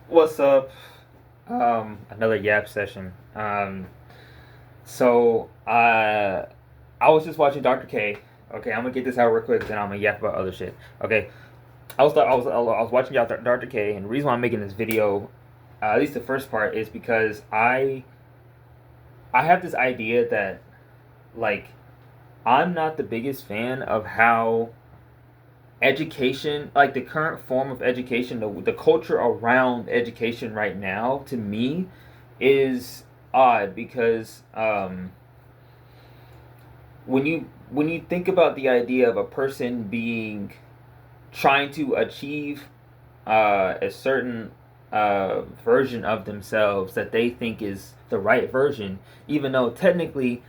What's up? Another Yap session. So I was just watching Dr. K. Okay, I'm gonna get this out real quick, then I'm gonna yap about other shit. Okay, I was watching Dr. K, and the reason why I'm making this video, at least the first part, is because I have this idea that like I'm not the biggest fan of how education, like the current form of education, the culture around education right now, to me, is odd because when you think about the idea of a person being trying to achieve a certain version of themselves that they think is the right version, even though technically,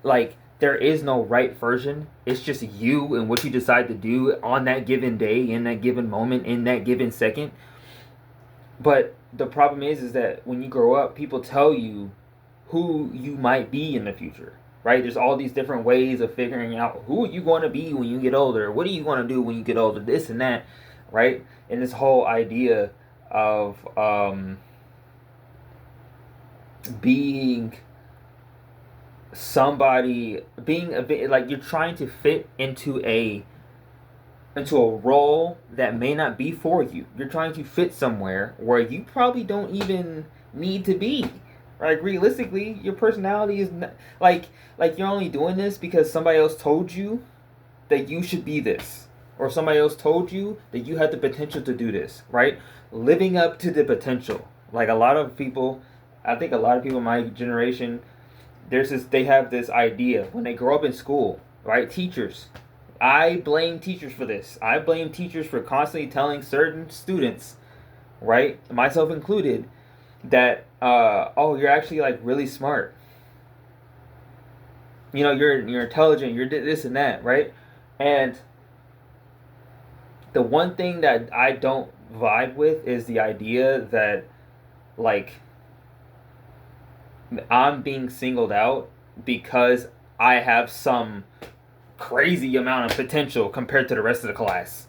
like, there is no right version. It's just you and what you decide to do on that given day, in that given moment, in that given second. But the problem is that when you grow up, people tell you who you might be in the future, right? There's all these different ways of figuring out who you want to be when you get older. What are you going to do when you get older? This and that, right? And this whole idea of being somebody, being a bit like you're trying to fit into a role that may not be for you. You're trying to fit somewhere where you probably don't even need to be. Like realistically, your personality is not, like you're only doing this because somebody else told you that you should be this, or somebody else told you that you had the potential to do this, right? Living up to the potential. Like a lot of people, I think a lot of people in my generation, they have this idea when they grow up in school, right? Teachers, I blame teachers for this. I blame teachers for constantly telling certain students, right, myself included, that oh, you're actually like really smart. You know, you're intelligent. You're this and that, right? And the one thing that I don't vibe with is the idea that like I'm being singled out because I have some crazy amount of potential compared to the rest of the class.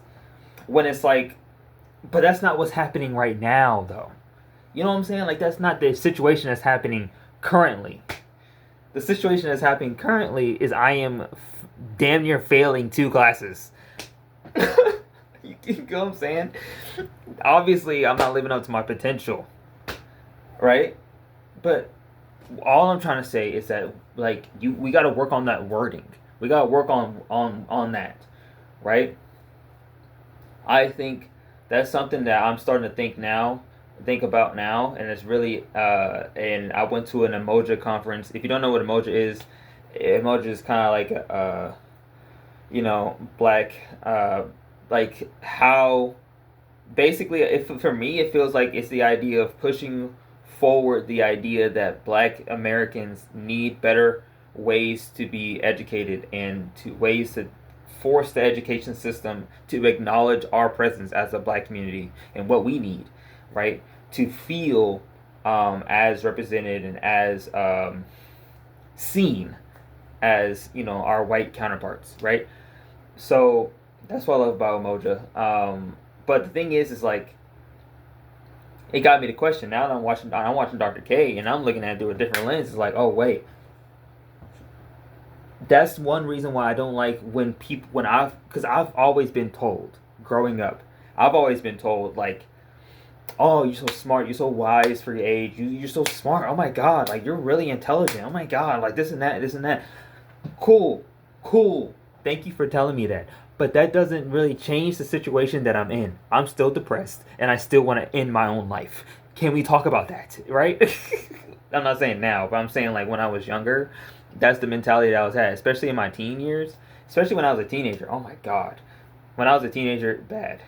When it's like, but that's not what's happening right now, though. You know what I'm saying? Like, that's not the situation that's happening currently. The situation that's happening currently is I am damn near failing two classes. You know what I'm saying? Obviously, I'm not living up to my potential, right? But all I'm trying to say is that like we got to work on that wording. We got to work on that, right? I think that's something that I'm starting to think about now, and it's really. And I went to an Emoja conference. If you don't know what Emoja is kind of like black, like how basically, if for me, it feels like it's the idea of pushing forward the idea that Black Americans need better ways to be educated and to ways to force the education system to acknowledge our presence as a Black community and what we need, right? To feel as represented and as seen as our white counterparts, right? So that's what I love about Umoja. But the thing is like it got me to question. Now that I'm watching Dr. K, and I'm looking at it through a different lens. It's like, oh wait, that's one reason why I don't like because I've always been told growing up, I've always been told like, oh, you're so smart, you're so wise for your age, you're so smart. Oh my god, like you're really intelligent. Oh my god, like this and that, this and that. Cool, cool. Thank you for telling me that. But that doesn't really change the situation that I'm in. I'm still depressed and I still want to end my own life. Can we talk about that, right? I'm not saying now, but I'm saying like when I was younger, that's the mentality that I was had, especially in my teen years, especially when I was a teenager. Oh my god. When I was a teenager, bad.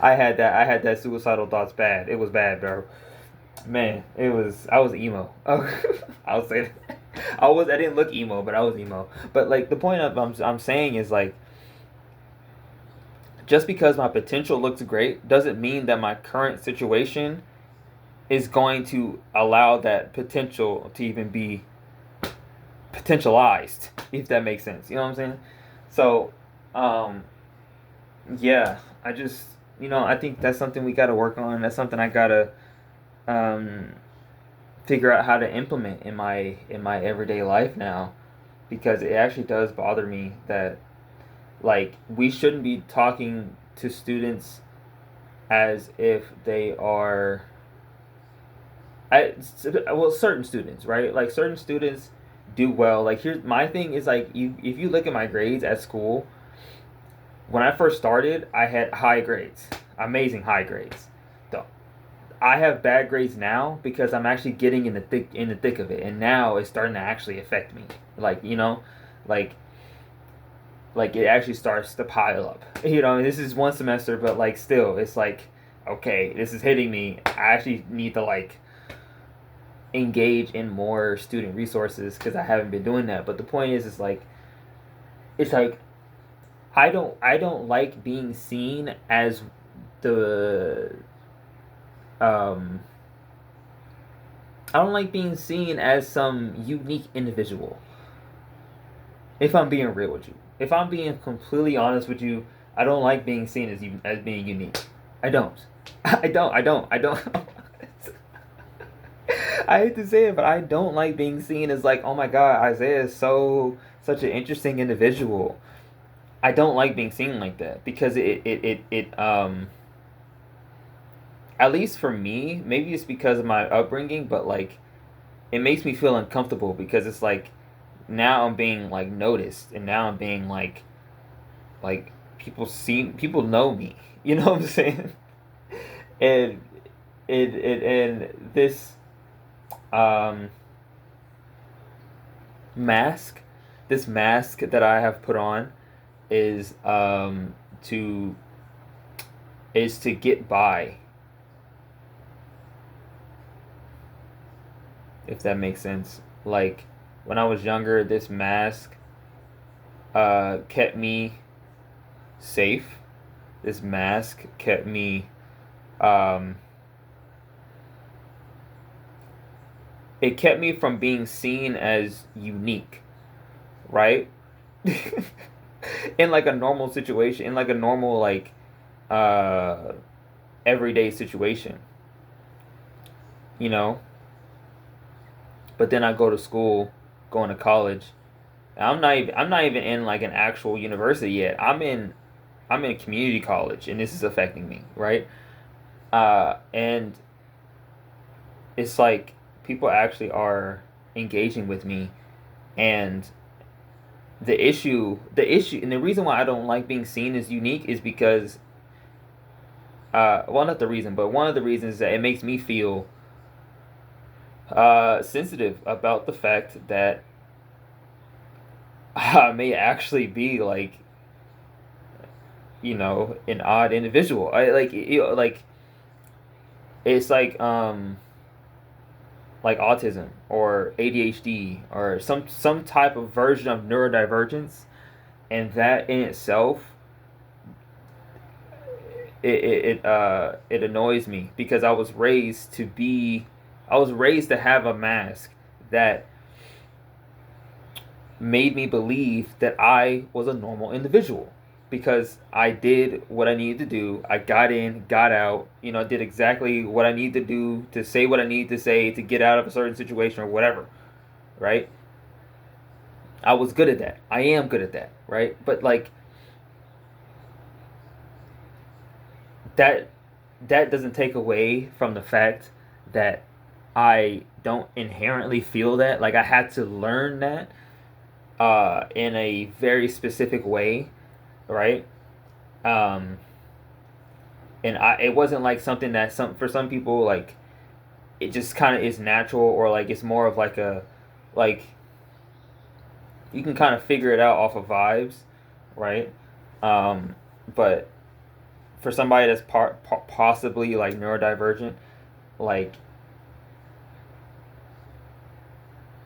I had that suicidal thoughts bad. It was bad, bro. Man, I was emo. Oh, I'll say that. I didn't look emo, but I was emo. But like the point of I'm saying is like just because my potential looks great doesn't mean that my current situation is going to allow that potential to even be potentialized, if that makes sense. You know what I'm saying? So, um, yeah, I just I think that's something we got to work on. That's something I gotta um, figure out how to implement in my everyday life now, because it actually does bother me that, like, we shouldn't be talking to students as if they are, well, certain students, right? Like, certain students do well. Like, here's my thing is, like, you if you look at my grades at school, when I first started, I had high grades, amazing high grades. The I have bad grades now because I'm actually getting in the thick of it, and now it's starting to actually affect me. Like, like it actually starts to pile up. This is one semester, but like still, it's like, okay, this is hitting me. I actually need to like engage in more student resources because I haven't been doing that. But the point is, it's like I don't like being seen as the um I don't like being seen as some unique individual. If I'm being real with you, if I'm being completely honest with you, I don't like being seen as being unique. I don't. I don't. I hate to say it, but I don't like being seen as like, oh my god, Isaiah is such an interesting individual. I don't like being seen like that because it at least for me, maybe it's because of my upbringing, but like it makes me feel uncomfortable because it's like now I'm being like noticed, and now I'm being like people know me. You know what I'm saying? And and this um mask, this mask that I have put on is to to get by, if that makes sense. Like, when I was younger, this mask kept me safe. This mask kept me um it kept me from being seen as unique, right? In like a normal situation, in like a normal like uh everyday situation, you know. But then I go to school, going to college. I'm not even in like an actual university yet. I'm in community college, and this is affecting me, right? And it's like people actually are engaging with me, and and the reason why I don't like being seen as unique is because, well, not the reason, but one of the reasons is that it makes me feel sensitive about the fact that I may actually be like, an odd individual. I like it's like autism or ADHD or some type of version of neurodivergence, and that in itself, it annoys me because I was raised to have a mask that made me believe that I was a normal individual because I did what I needed to do. I got in, got out, did exactly what I needed to do to say what I needed to say to get out of a certain situation or whatever, right? I was good at that. I am good at that, right? But like that that doesn't take away from the fact that I don't inherently feel that. Like, I had to learn that in a very specific way, right? Um, and it wasn't like something that for some people, like, it just kind of is natural, or like it's more of like a, like, you can kind of figure it out off of vibes, right? Um, but for somebody that's possibly like neurodivergent, like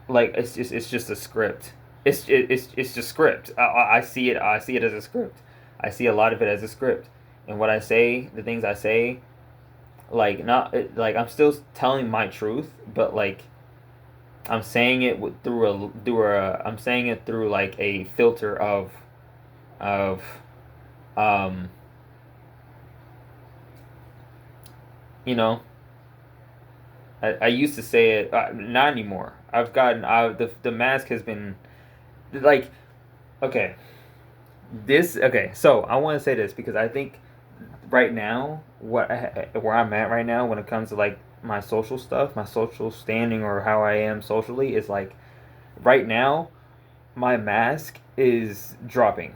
it's just a script. It's just script. I see it as a script. I see a lot of it as a script. And what I say, the things I say, like, not like I'm still telling my truth, but like I'm saying it I'm saying it through like a filter of um you know, I used to say it, not anymore. I've gotten the mask has been like, okay, okay. So I want to say this because I think right now, where I'm at right now when it comes to like my social stuff, my social standing, or how I am socially, is like right now my mask is dropping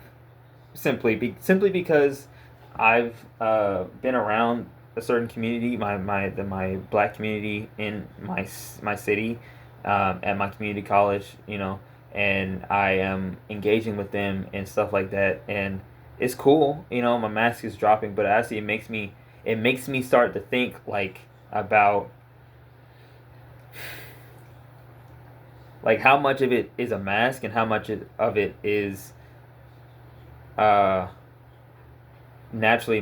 simply because I've been around a certain community, my black community in my city, at my community college, and I am engaging with them and stuff like that, and it's cool, My mask is dropping, but actually it makes me start to think like about like how much of it is a mask and how much of it is uh naturally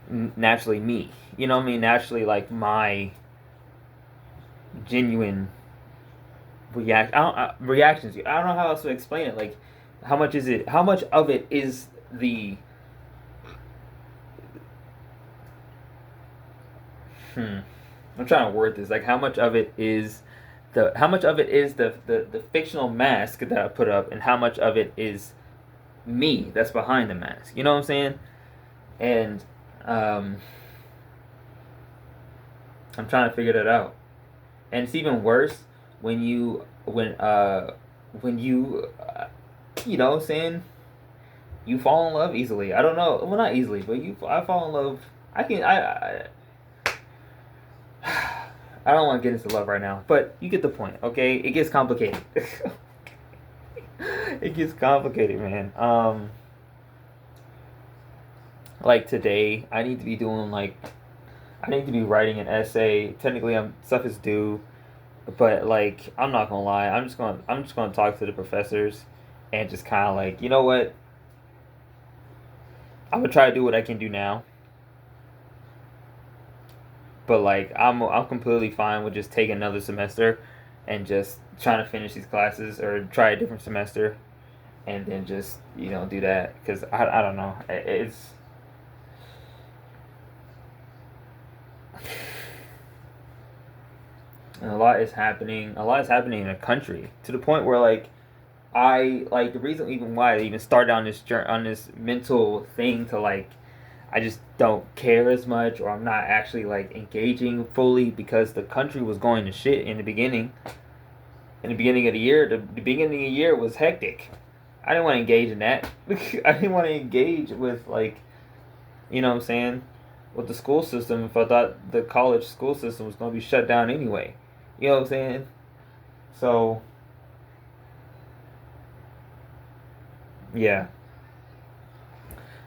naturally me. You know what I mean? Naturally, like my genuine reactions. I don't know how else to explain it. Like, how much is it? How much of it is the? Hmm. I'm trying to word this. Like, how much of it is the? How much of it is the fictional mask that I put up, and how much of it is me that's behind the mask? You know what I'm saying? And um, I'm trying to figure that out. And it's even worse when you saying you fall in love easily. I don't know, well, not easily, but I fall in love. I can I don't want to get into love right now, but you get the point. Okay, it gets complicated. It gets complicated, man. Like today I need to be doing like I need to be writing an essay. Technically, stuff is due, but like I'm not gonna lie, I'm just gonna talk to the professors and just kind of like, you know what, I'm gonna try to do what I can do now, but like I'm completely fine with just taking another semester and just trying to finish these classes or try a different semester and then just do that because I don't know, it's and a lot is happening in the country to the point where like I like the reason even why I even started on this mental thing to like I just don't care as much or I'm not actually like engaging fully because the country was going to shit in the beginning. In the beginning of the year, the beginning of the year was hectic. I didn't want to engage in that. I didn't want to engage with like, what I'm saying, with the school system if I thought the college school system was going to be shut down anyway. You know what I'm saying? So, yeah.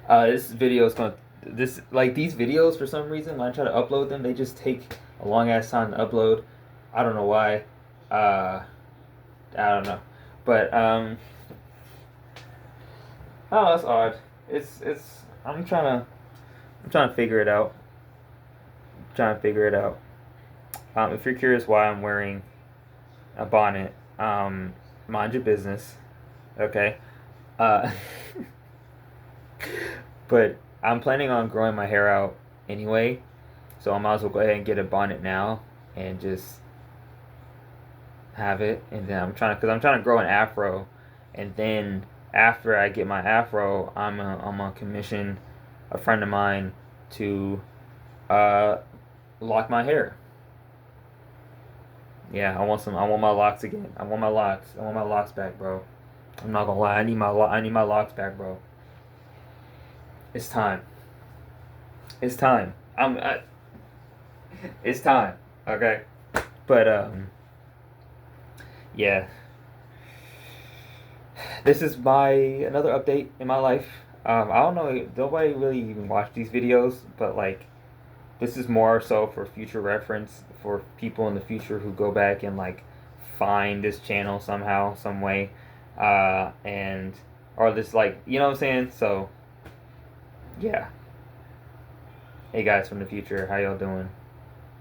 This video is going to these videos for some reason when I try to upload them they just take a long ass time to upload. I don't know why. Uh, I don't know, but oh, that's odd. It's I'm trying to figure it out. Trying to figure it out. If you're curious why I'm wearing a bonnet, mind your business. Okay. Uh, but I'm planning on growing my hair out anyway, so I might as well go ahead and get a bonnet now and just have it. And then because I'm trying to grow an afro, and then after I get my afro, I'm gonna commission a friend of mine to uh, lock my hair. Yeah, I want my locks again. I want my locks. I want my locks back, bro. I'm not gonna lie. I need my locks back, bro. It's time. It's time. It's time. Okay. But yeah. This is my another update in my life. I don't know. Nobody really even watch these videos, but like, this is more so for future reference for people in the future who go back and like find this channel somehow, some way, and or this like what I'm saying. So yeah. Hey guys from the future, how y'all doing?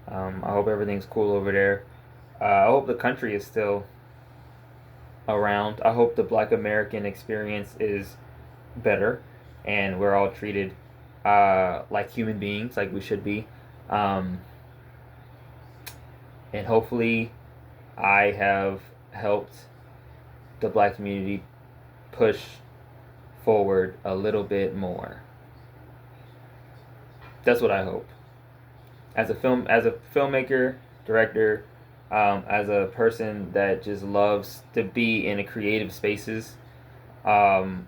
I hope everything's cool over there. I hope the country is still around. I hope the Black American experience is better, and we're all treated like human beings, like we should be. Um, and hopefully, I have helped the black community push forward a little bit more. That's what I hope. As a filmmaker, director, as a person that just loves to be in a creative spaces, um,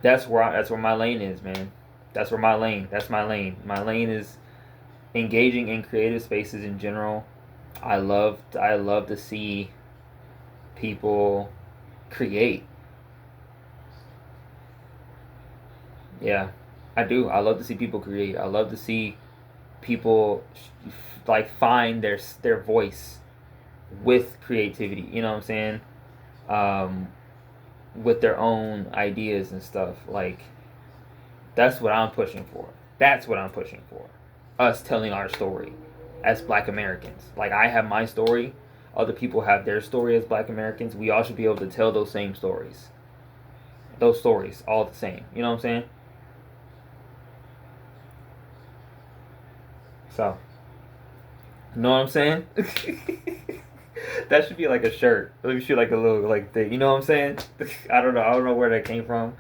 that's where my lane is, man. That's where my lane. That's my lane. My lane is engaging in creative spaces in general. I love to see people create. Yeah, I do. I love to see people create. I love to see people like find their voice with creativity. You know what I'm saying? Um, with their own ideas and stuff. Like that's what I'm pushing for. That's what I'm pushing for. Us telling our story as Black Americans. Like I have my story. Other people have their story as Black Americans. We all should be able to tell those same stories. Those stories, all the same. You know what I'm saying? So, you know what I'm saying? That should be like a shirt. Let me shoot like a little like thing. You know what I'm saying? I don't know. I don't know where that came from.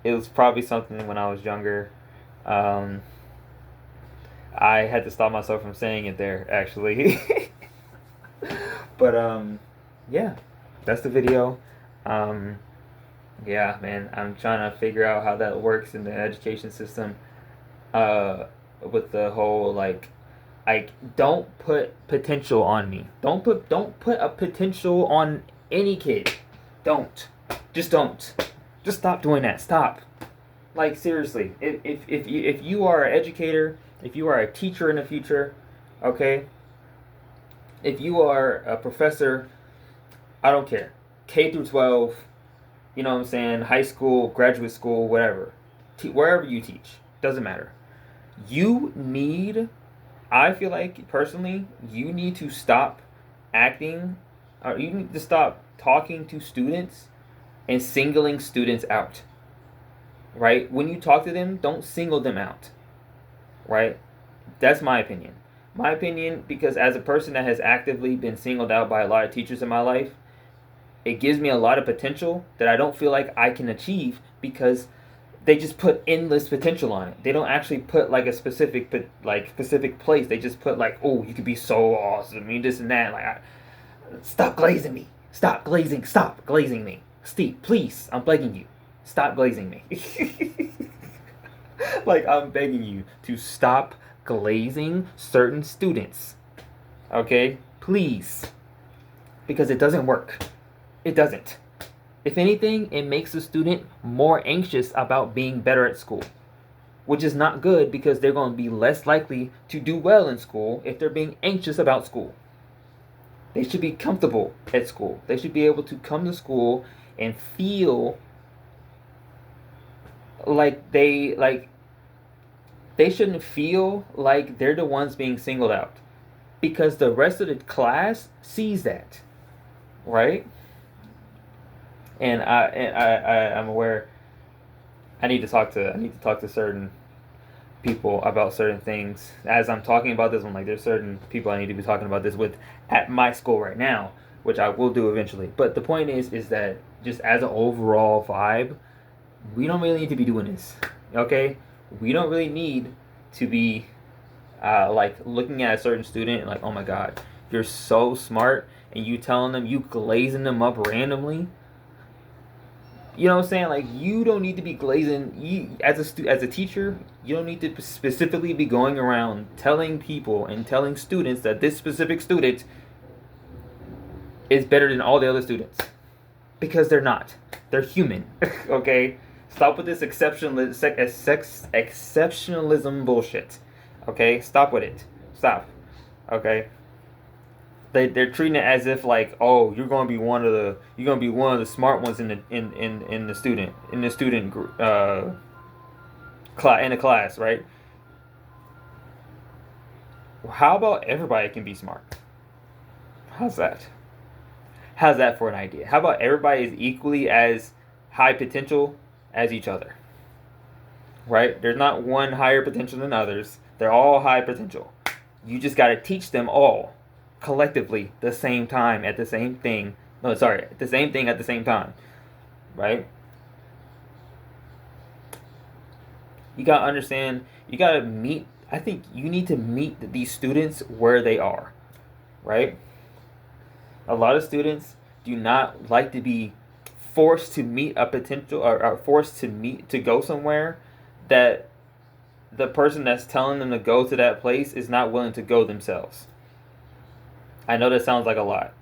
It was probably something when I was younger. Um, I had to stop myself from saying it there actually. But yeah, that's the video. Um, yeah, man, I'm trying to figure out how that works in the education system. Uh, with the whole like don't put potential on me. Don't put a potential on any kid. Don't. Just don't. Just stop doing that. Stop. Like seriously. If you are an educator, if you are a teacher in the future, okay? If you are a professor, I don't care. K through 12, you know what I'm saying? High school, graduate school, whatever. Wherever you teach, doesn't matter. You need I feel like personally, you need to stop acting, or you need to stop talking to students and singling students out. Right? When you talk to them, don't single them out. Right? That's my opinion. My opinion, because as a person that has actively been singled out by a lot of teachers in my life, it gives me a lot of potential that I don't feel like I can achieve because they just put endless potential on it. They don't actually put like a specific place. They just put like, oh, you could be so awesome, I mean this and that. Stop glazing me. Stop glazing. Stop glazing me. Steve, please, I'm begging you, stop glazing me. Like I'm begging you to stop glazing certain students. Okay, please, because it doesn't work. It doesn't. If anything, it makes the student more anxious about being better at school, which is not good because they're going to be less likely to do well in school if they're being anxious about school. They should be comfortable at school. They should be able to come to school and feel like they shouldn't feel like they're the ones being singled out because the rest of the class sees that, right? I'm aware I need to talk to certain people about certain things. As I'm talking about this one, like there's certain people I need to be talking about this with at my school right now, which I will do eventually. But the point is that just as an overall vibe, we don't really need to be doing this. Okay? We don't really need to be like looking at a certain student and like, oh my god, you're so smart, and you telling them, you glazing them up randomly. You know what I'm saying? Like you don't need to be glazing. You as a teacher, you don't need to specifically be going around telling people and telling students that this specific student is better than all the other students because they're not. They're human. Okay, stop with this exceptionalism bullshit. Okay, stop with it. Stop. Okay. They're treating it as if like, oh, you're gonna be one of the smart ones in the student group class in the class, right? How about everybody can be smart? How's that? How's that for an idea? How about everybody is equally as high potential as each other? right? There's not one higher potential than others. They're all high potential. You just got to teach them all collectively the same time at the same thing. No, sorry, the same thing at the same time, right? You got to understand, you got to meet, I think you need to meet these students where they are, right? A lot of students do not like to be forced to meet a potential or forced to go somewhere that the person that's telling them to go to that place is not willing to go themselves. I know that sounds like a lot,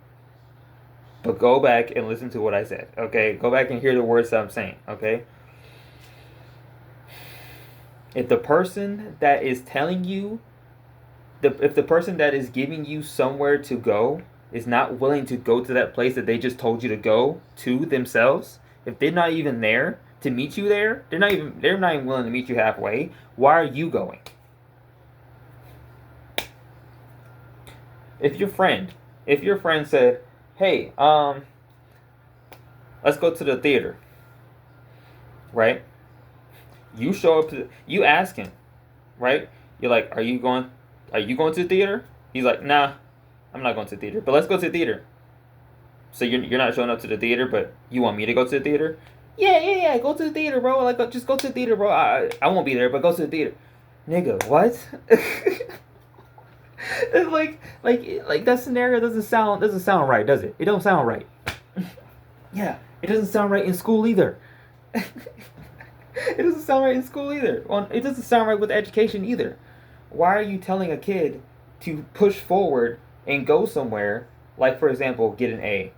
but go back and listen to what I said, okay? Go back and hear the words that I'm saying, okay? If the person that is telling you, if the person that is giving you somewhere to go is not willing to go to that place that they just told you to go to themselves, if they're not even there to meet you there, they're not even willing to meet you halfway, why are you going? If your friend said, "Hey, let's go to the theater," right? You show up you ask him, right? You're like, "Are you going to the theater?" He's like, "Nah, I'm not going to the theater, but let's go to the theater." So you're not showing up to the theater, but you want me to go to the theater? Yeah. Go to the theater, bro. Like, just go to the theater, bro. I won't be there, but go to the theater. Nigga, what? It's like that scenario doesn't sound right, does it? It don't sound right. Yeah, it doesn't sound right in school either. It doesn't sound right in school either. It doesn't sound right with education either. Why are you telling a kid to push forward and go somewhere, like, for example, get an A?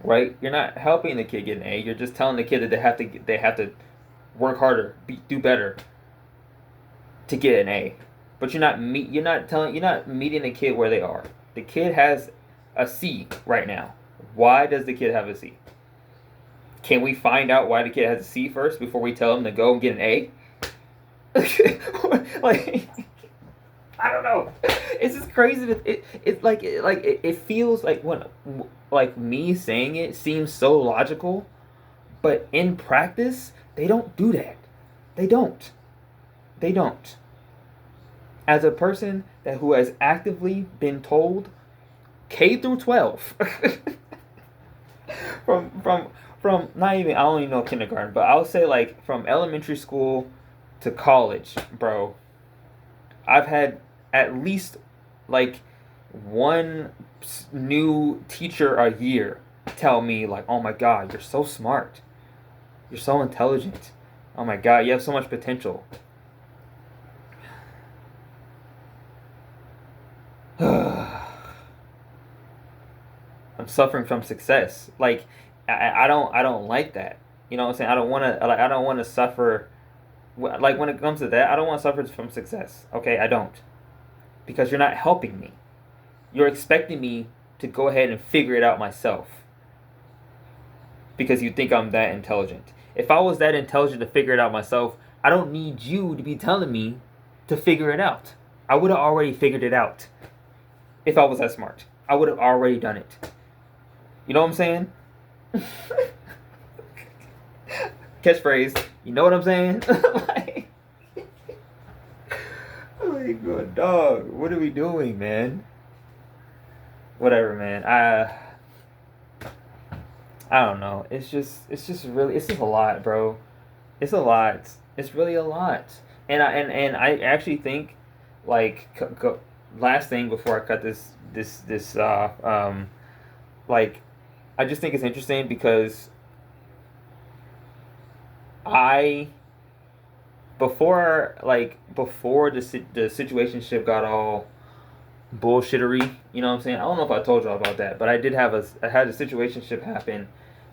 Right? You're not helping the kid get an A. You're just telling the kid that they have to work harder, do better to get an A. But you're not meeting the kid where they are. The kid has a C right now. Why does the kid have a C? Can we find out why the kid has a C first before we tell him to go and get an A? Like, I don't know. It's just crazy that it feels like when, like, me saying it seems so logical, but in practice they don't do that. They don't. As a person who has actively been told K through 12 from not even, I don't even know kindergarten, but I'll say, like, from elementary school to college, bro, I've had at least, like, one new teacher a year tell me, like, "Oh my God, you're so smart, you're so intelligent, oh my God, you have so much potential." I'm suffering from success. Like, I don't like that. You know what I'm saying? I don't want to suffer. Like, when it comes to that, I don't want to suffer from success. Okay, I don't, because you're not helping me. You're expecting me to go ahead and figure it out myself because you think I'm that intelligent. If I was that intelligent to figure it out myself, I don't need you to be telling me to figure it out. I would have already figured it out. If I was that smart, I would have already done it. You know what I'm saying? Catchphrase. You know what I'm saying? Like, good dog. What are we doing, man? Whatever, man. I don't know. It's just a lot, bro. It's a lot. It's really a lot. And I actually think, like, last thing before I cut this like, I just think it's interesting because before the situationship got all bullshittery, you know what I'm saying? I don't know if I told y'all about that, but I had a situationship happen,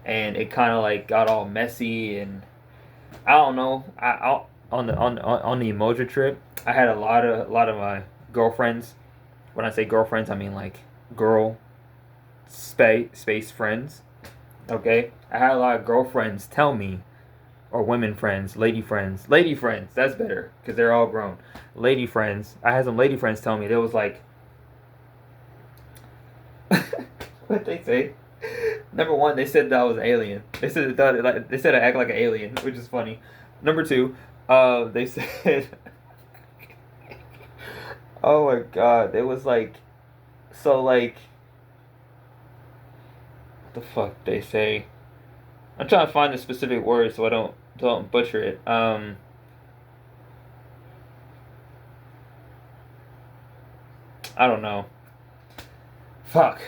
and it kind of, like, got all messy, and I don't know. On the emoji trip, I had a lot of my girlfriends. When I say girlfriends, I mean, like, girl space friends. Okay, I had a lot of girlfriends tell me, or women friends, lady friends. That's better because they're all grown. Lady friends. I had some lady friends tell me, they was like, what they say? Number one, they said that I was an alien. They said I act like an alien, which is funny. Number two, They said, oh my god, it was like, so like, what the fuck they say? I'm trying to find the specific words so I don't butcher it. I don't know. Fuck.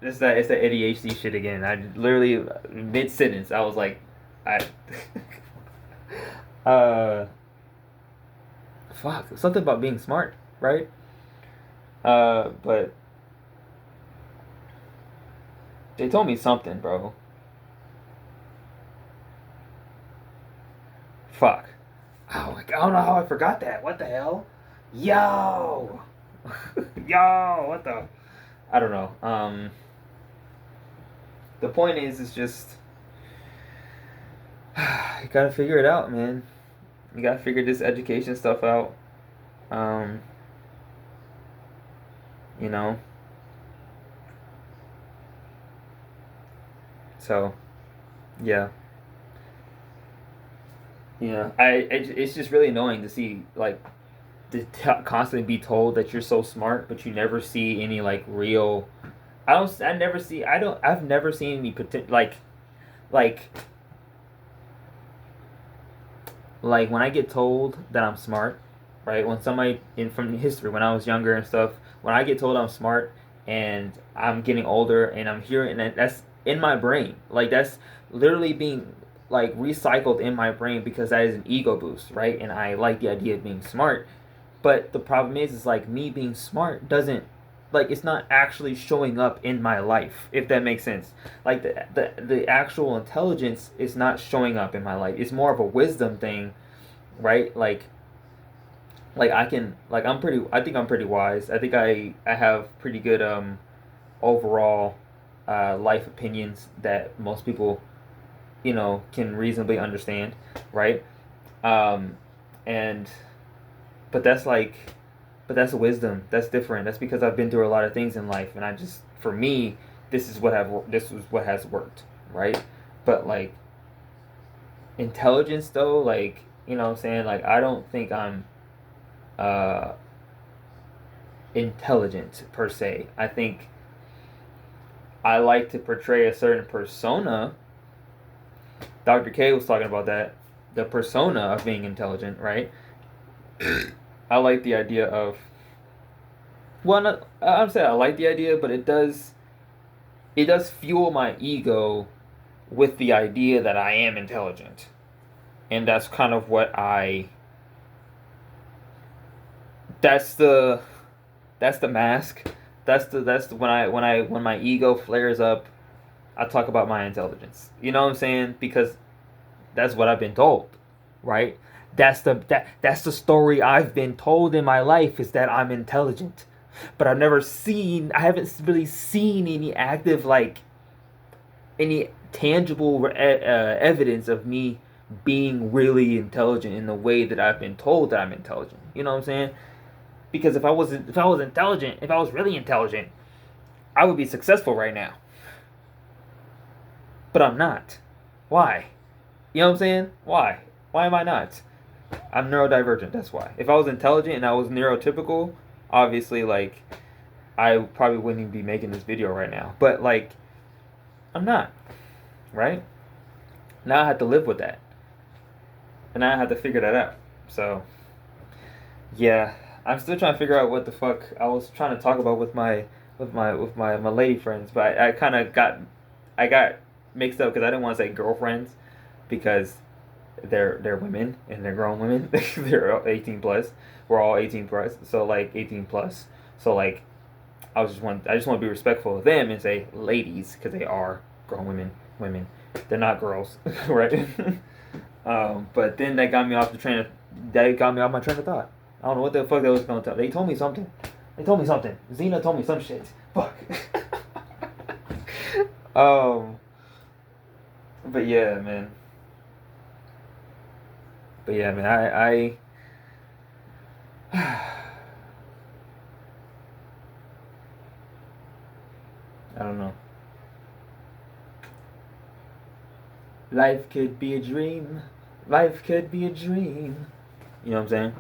It's that ADHD shit again. I literally mid sentence I was like, I, uh, fuck something about being smart, right? But they told me something, bro. Fuck. Oh, I don't know how I forgot that. What the hell? Yo, yo, what the? I don't know. The point is just you gotta figure it out, man. You gotta figure this education stuff out. Um, you know. So, yeah, yeah. It's just really annoying to see like constantly be told that you're so smart, but you never see any like real. I don't. I never see. I don't. I've never seen any like like when I get told that I'm smart, right? When somebody in from history, when I was younger and stuff, when I get told I'm smart and I'm getting older and I'm hearing and that's in my brain, like that's literally being like recycled in my brain because that is an ego boost, right? And I like the idea of being smart, but the problem is like me being smart doesn't like it's not actually showing up in my life if that makes sense like the actual intelligence is not showing up in my life. It's more of a wisdom thing, right? Like I can like I think I'm pretty wise. I think I have pretty good overall life opinions that most people can reasonably understand, right? um and but that's like but that's wisdom. That's different. That's because I've been through a lot of things in life, and I just for me this is what has worked, right? But like intelligence though, like what I'm saying, like I don't think I'm uh intelligent per se. I think I like to portray a certain persona. Dr. K was talking about that, the persona of being intelligent, right? I like the idea of well, not, I'm saying I like the idea, but it does fuel my ego with the idea that I am intelligent, and that's kind of what I. That's the mask. That's the when my ego flares up, I talk about my intelligence. You know what I'm saying? Because that's what I've been told, right? That's the story I've been told in my life is that I'm intelligent, but I haven't really seen any active like any tangible evidence of me being really intelligent in the way that I've been told that I'm intelligent. You know what I'm saying? Because if I was intelligent, if I was really intelligent, I would be successful right now. But I'm not. Why? You know what I'm saying? Why? Why am I not? I'm neurodivergent. That's why. If I was intelligent and I was neurotypical, obviously, like, I probably wouldn't even be making this video right now. But like, I'm not. Right? Now I have to live with that, and now I have to figure that out. So, yeah, I'm still trying to figure out what the fuck I was trying to talk about with my lady friends, but I kind of got mixed up because I didn't want to say girlfriends because they're women and they're grown women. They're 18 plus. We're all 18 plus, so like 18 plus. So like I just want to be respectful of them and say ladies because they are grown women. They're not girls, right? But then that got me off my train of thought. I don't know what the fuck that was gonna tell. They told me something. Xena told me some shit. Fuck. um. But yeah, man. But yeah, man. I don't know. Life could be a dream. Life could be a dream. You know what I'm saying?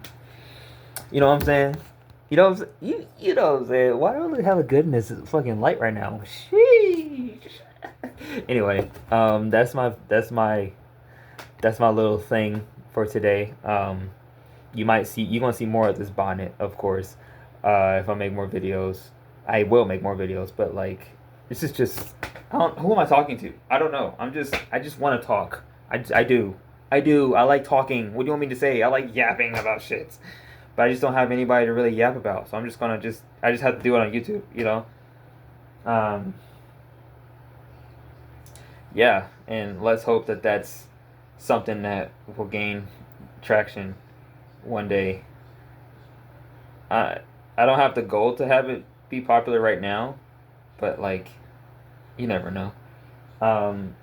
You know what I'm saying? You know what I'm saying? You know what I'm saying? Why do I look hella good in this fucking light right now? Sheesh. Anyway, that's my little thing for today. You're gonna see more of this bonnet, of course. If I make more videos, I will make more videos. But like, this is just, who am I talking to? I don't know. I just want to talk. I do. I like talking. What do you want me to say? I like yapping about shit. But I just don't have anybody to really yap about. So I'm just gonna I just have to do it on YouTube, you know? Um, yeah, and let's hope that that's something that will gain traction one day. I I don't have the goal to have it be popular right now, but like, you never know.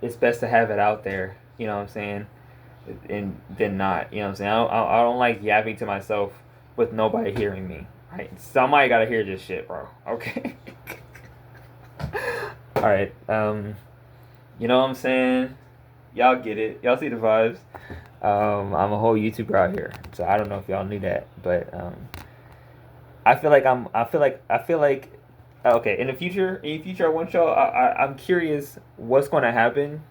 It's best to have it out there, you know what I'm saying? And then not, you know what I'm saying? I don't like yapping to myself with nobody hearing me. Right? Somebody gotta hear this shit, bro. Okay. All right. You know what I'm saying? Y'all get it. Y'all see the vibes. I'm a whole YouTuber out here, so I don't know if y'all knew that, but I feel like okay. In the future, I want y'all. I'm curious what's gonna happen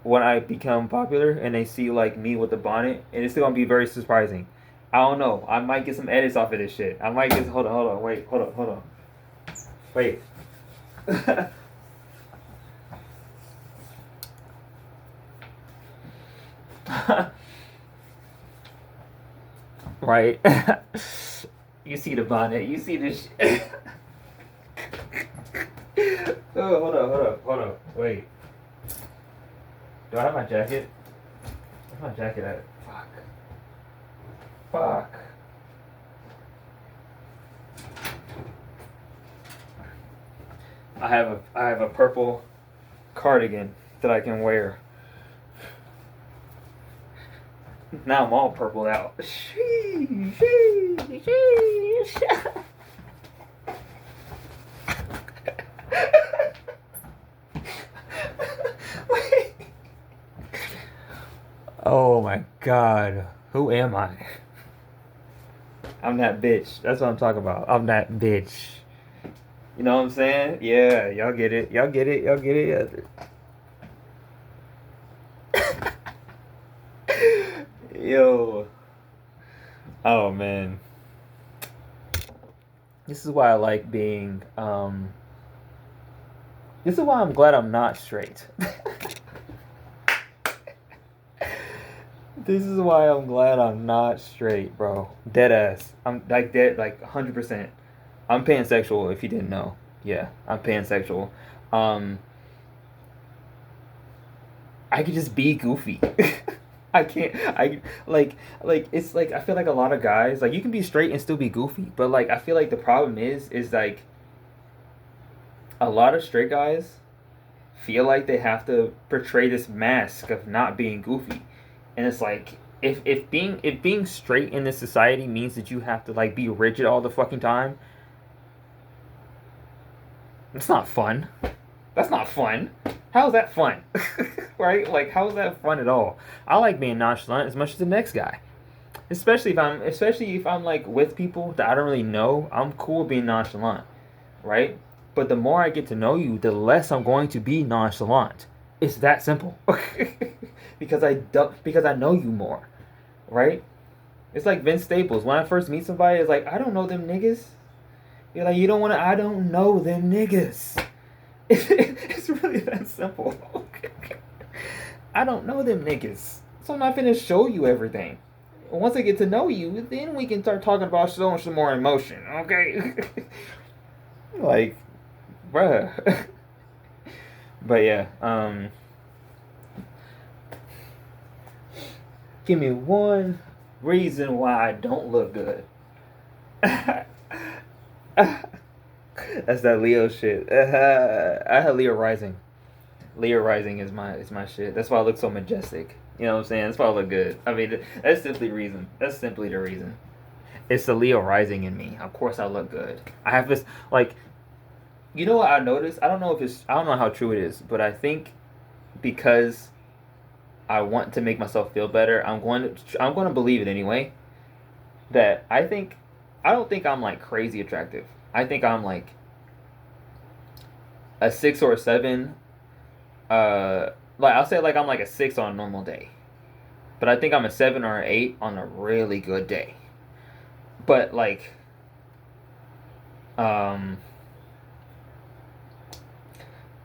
when I become popular and they see like me with the bonnet, and it's still gonna be very surprising. I don't know. I might get some edits off of this shit. I might get. Hold on, wait, hold on, wait. Right. You see the bonnet. You see this. Oh, hold on. Wait. Do I have my jacket? Where's my jacket at? Fuck. I have a purple cardigan that I can wear. Now I'm all purple out. Sheesh. Oh my god. Who am I? I'm that bitch. That's what I'm talking about. I'm that bitch. You know what I'm saying? Yeah, y'all get it. Y'all get it. Yo. Oh man. This is why I like being this is why I'm glad I'm not straight. This is why I'm glad I'm not straight, bro. Dead ass. I'm like dead, like 100%. I'm pansexual. If you didn't know, yeah, I'm pansexual. Um, I could just be goofy. I can't. Like it's like I feel like a lot of guys like you can be straight and still be goofy, but like I feel like the problem is like a lot of straight guys feel like they have to portray this mask of not being goofy, and it's like if being straight in this society means that you have to like be rigid all the fucking time, it's not fun. That's not fun. How is that fun? Right? Like how is that fun at all? I like being nonchalant as much as the next guy. Especially if I'm like with people that I don't really know, I'm cool being nonchalant, right? But the more I get to know you, the less I'm going to be nonchalant. It's that simple. Because I know you more, right? It's like Vince Staples. When I first meet somebody, it's like I don't know them niggas. You're like you don't want to. I don't know them niggas. It's really that simple. I don't know them niggas, so I'm not finna show you everything. Once I get to know you, then we can start talking about showing some more emotion, okay? Like, bruh. But yeah, give me one reason why I don't look good. That's that Leo shit. I had Leo rising. Leo rising is my shit. That's why I look so majestic. You know what I'm saying? That's why I look good. I mean, that's simply reason. That's simply the reason. It's the Leo rising in me. Of course, I look good. I have this like, you know what I noticed? I don't know how true it is, but I think because I want to make myself feel better. I'm going to believe it anyway. That I don't think I'm like crazy attractive. I think I'm like a 6 or a 7. Like I'll say like I'm like a 6 on a normal day, but I think I'm a 7 or an 8 on a really good day. But um,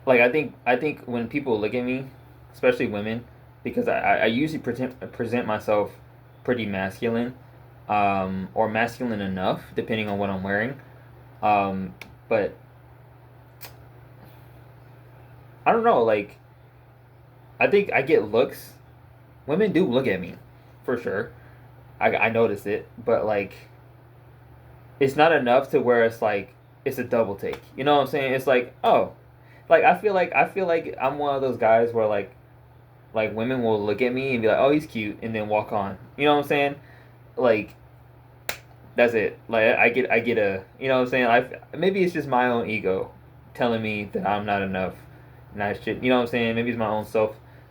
like I think when people look at me, especially women, because I usually present myself pretty masculine, or masculine enough depending on what I'm wearing. Um, but I don't know, like I think I get looks. Women do look at me, for sure. I notice it, but like it's not enough to where it's like it's a double take. You know what I'm saying? It's like, oh, like I feel like I'm one of those guys where like women will look at me and be like, oh, he's cute, and then walk on. You know what I'm saying? Like that's it. Like I get a, you know what I'm saying? Maybe it's just my own ego telling me that I'm not enough, and I should. You know what I'm saying? Maybe it's my own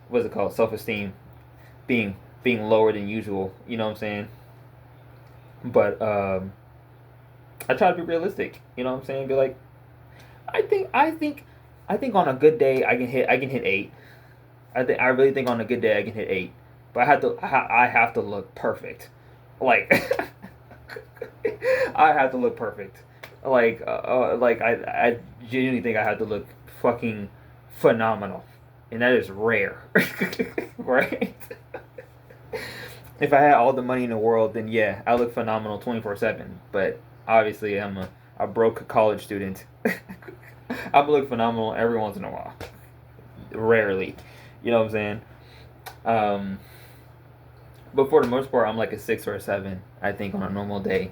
what's it called? Self esteem being lower than usual. You know what I'm saying? But I try to be realistic. You know what I'm saying? Be like, I think on a good day I can hit 8. I really think on a good day I can hit 8, but I have to look perfect. Like I have to look perfect. Like I genuinely think I have to look fucking phenomenal, and that is rare, right? If I had all the money in the world, then yeah, I look phenomenal 24/7. But obviously, I'm a broke college student. I look phenomenal every once in a while. Rarely, you know what I'm saying? Um, but for the most part, I'm like a 6 or a 7. I think on a normal day.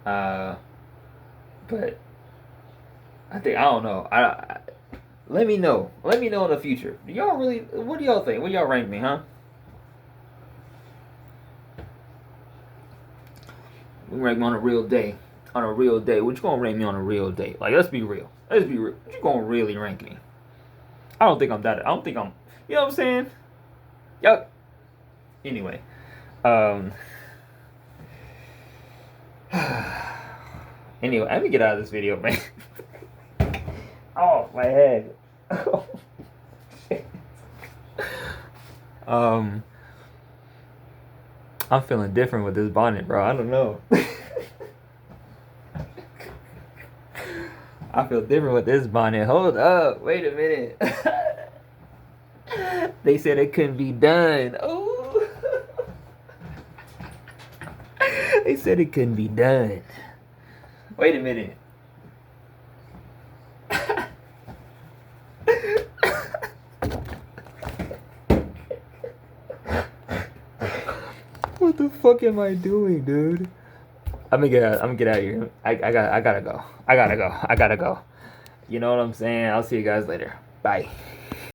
Uh, but I don't know. Let me know. Let me know in the future. Do y'all really? What do y'all think? What y'all rank me, huh? We rank me on a real day. On a real day. What you gonna rank me on a real day? Like, let's be real. Let's be real. What you gonna really rank me? I don't think I'm that. I don't think I'm. You know what I'm saying? Yup. Anyway. Um. Anyway, let me get out of this video, man. Oh, my head. Oh, shit. Um. I'm feeling different with this bonnet, bro. I don't know. I feel different with this bonnet. Hold up. Wait a minute. They said it couldn't be done. Oh. They said it couldn't be done. Wait a minute. What the fuck am I doing, dude? I'm gonna get out. I'm gonna get out of here. I gotta go. I gotta go. I gotta go. You know what I'm saying? I'll see you guys later. Bye.